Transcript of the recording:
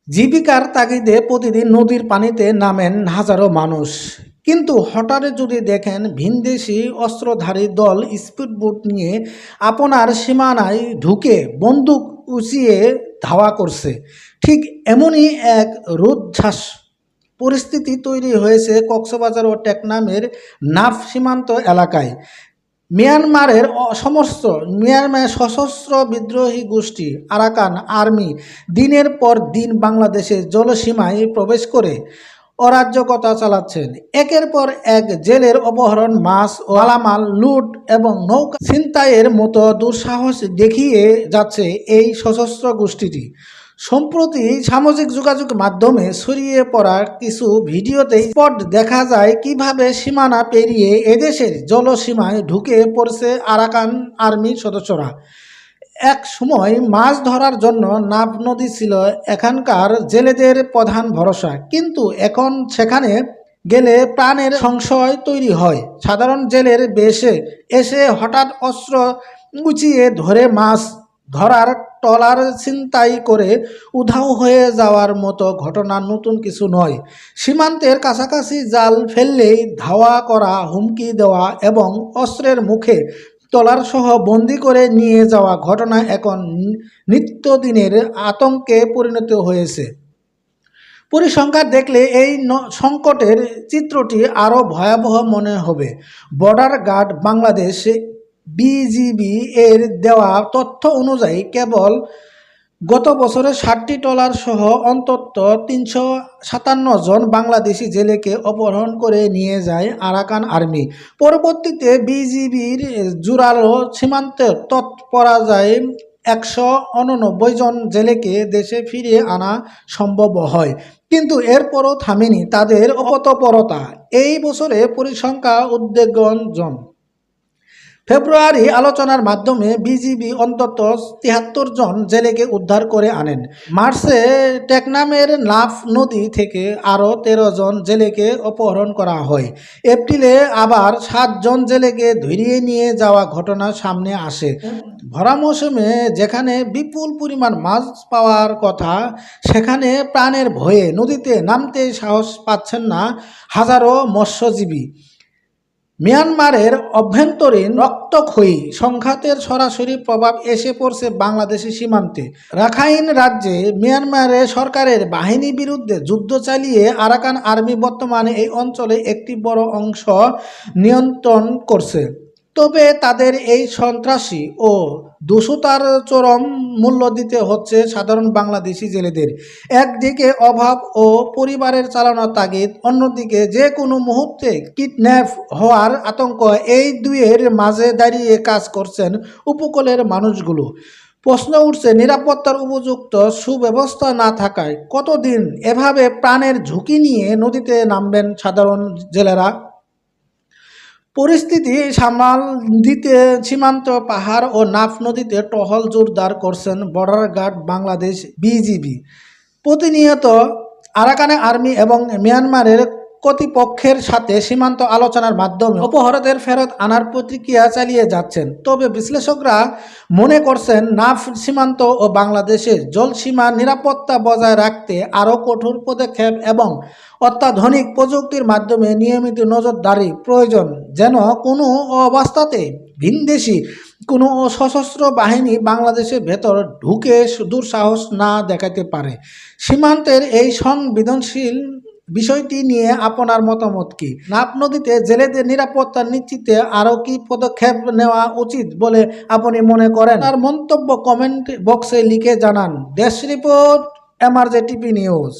জীবিকার তাগিদে প্রতিদিন নদীর পানিতে নামেন হাজারো মানুষ। কিন্তু হঠাৎ যদি দেখেন ভিনদেশি অস্ত্রধারী দল স্পিডবোট নিয়ে আপনার সীমানায় ঢুকে বন্দুক উঁচিয়ে ধাওয়া করছে, ঠিক এমনই এক রুদ্ধশ্বাস পরিস্থিতি তৈরি হয়েছে কক্সবাজার ও টেকনামের নাফ সীমান্ত এলাকায়। মিয়ানমার সশস্ত্র বিদ্রোহী গোষ্ঠী আরাকান আর্মি দিনের পর দিন বাংলাদেশের জলসীমায় প্রবেশ করে অরাজকতা চালাচ্ছেন। একের পর এক জেলের অপহরণ, মাছ ও মালামাল লুট এবং নৌকা ছিনতাইয়ের মতো দুঃসাহস দেখিয়ে যাচ্ছে এই সশস্ত্র গোষ্ঠীটি। সম্প্রতি সামাজিক যোগাযোগ মাধ্যমে ছড়িয়ে পড়া কিছু ভিডিওতে স্পট দেখা যায় কিভাবে সীমানা পেরিয়ে এদেশের জলসীমায় ঢুকে পড়ছে আরাকান আর্মির সদস্যরা। এক সময় মাছ ধরার জন্য নাফ নদী ছিল এখানকার জেলেদের প্রধান ভরসা, কিন্তু এখন সেখানে গেলে প্রাণের সংশয় তৈরি হয়। সাধারণ জেলের বেশে এসে হঠাৎ অস্ত্র উঁচিয়ে ধরে মাছ ধরার ট্রলার ছিনতাই করে উধাও হয়ে যাওয়ার মতো ঘটনা নতুন কিছু নয়। সীমান্তের কাছাকাছি জাল ফেললেই ধাওয়া করা, হুমকি দেওয়া এবং অস্ত্রের মুখে ট্রলারসহ বন্দি করে নিয়ে যাওয়া ঘটনা এখন নিত্যদিনের আতঙ্কে পরিণত হয়েছে। পরিসংখ্যান দেখলে এই সংকটের চিত্রটি আরও ভয়াবহ মনে হবে। বর্ডার গার্ড বাংলাদেশ বিজিবি এর দেওয়া তথ্য অনুযায়ী কেবল গত বছরে 60টি ট্রলার সহ অন্তত 357 জন বাংলাদেশি জেলেকে অপহরণ করে নিয়ে যায় আরাকান আর্মি। পরবর্তীতে বিজিবির জোরালো সীমান্তে তৎপরায় 189 জন জেলেকে দেশে ফিরিয়ে আনা সম্ভব হয়, কিন্তু এরপরও থামেনি তাদের অপতৎপরতা। এই বছরে পরিসংখ্যা উদ্বেগজনক। ফেব্রুয়ারি আলোচনার মাধ্যমে বিজিবি অন্তত 73 জন জেলেকে উদ্ধার করে আনেন। মার্চে টেকনামের নাফ নদী থেকে আরও 13 জন জেলেকে অপহরণ করা হয়। এপ্রিলে আবার 7 জন জেলেকে ধরিয়ে নিয়ে যাওয়া ঘটনা সামনে আসে। ভরা মৌসুমে যেখানে বিপুল পরিমাণ মাছ পাওয়ার কথা, সেখানে প্রাণের ভয়ে নদীতে নামতে সাহস পাচ্ছেন না হাজারো মৎস্যজীবী। মিয়ানমারের অভ্যন্তরীণ রক্তক্ষয়ী সংঘাতের সরাসরি প্রভাব এসে পড়ছে বাংলাদেশের সীমান্তে। রাখাইন রাজ্যে মিয়ানমারের সরকারের বাহিনীর বিরুদ্ধে যুদ্ধ চালিয়ে আরাকান আর্মি বর্তমানে এই অঞ্চলে একটি বড় অংশ নিয়ন্ত্রণ করছে। তবে তাদের এই সন্ত্রাসী ও দস্যুতার চরম মূল্য দিতে হচ্ছে সাধারণ বাংলাদেশি জেলেদের। একদিকে অভাব ও পরিবারের চালানোর তাগিদ, অন্যদিকে যে কোনো মুহূর্তে কিডন্যাপ হওয়ার আতঙ্ক। এই দুইয়ের মাঝে দাঁড়িয়ে কাজ করছেন উপকূলের মানুষগুলো। প্রশ্ন উঠছে, নিরাপত্তার উপযুক্ত সুব্যবস্থা না থাকায় কতদিন এভাবে প্রাণের ঝুঁকি নিয়ে নদীতে নামবেন সাধারণ জেলেরা? পরিস্থিতি সামাল দিতে সীমান্ত পাহাড় ও নাফ নদীতে টহল জোরদার করছেন বর্ডার গার্ড বাংলাদেশ বিজিবি। প্রতিনিয়ত আরাকান আর্মি এবং মিয়ানমারের কর্তৃপক্ষের সাথে সীমান্ত আলোচনার মাধ্যমে অপহরণদের ফেরত আনার প্রক্রিয়া চালিয়ে যাচ্ছেন। তবে বিশ্লেষকরা মনে করছেন নাফ সীমান্ত ও বাংলাদেশের জলসীমার নিরাপত্তা বজায় রাখতে আরও কঠোর পদক্ষেপ এবং অত্যাধুনিক প্রযুক্তির মাধ্যমে নিয়মিত নজরদারি প্রয়োজন, যেন কোনো অবস্থাতে ভিনদেশি কোনো সশস্ত্র বাহিনী বাংলাদেশের ভেতর ঢুকে দুঃসাহস না দেখাতে পারে। সীমান্তের এই সংবেদনশীল বিষয়টি নিয়ে আপনার মতামত কি? নাফ নদীতে জেলেদের নিরাপত্তা নিশ্চিতে আরও কি পদক্ষেপ নেওয়া উচিত বলে আপনি মনে করেন? তার মন্তব্য কমেন্ট বক্সে লিখে জানান। Desk report, MRJ TV news.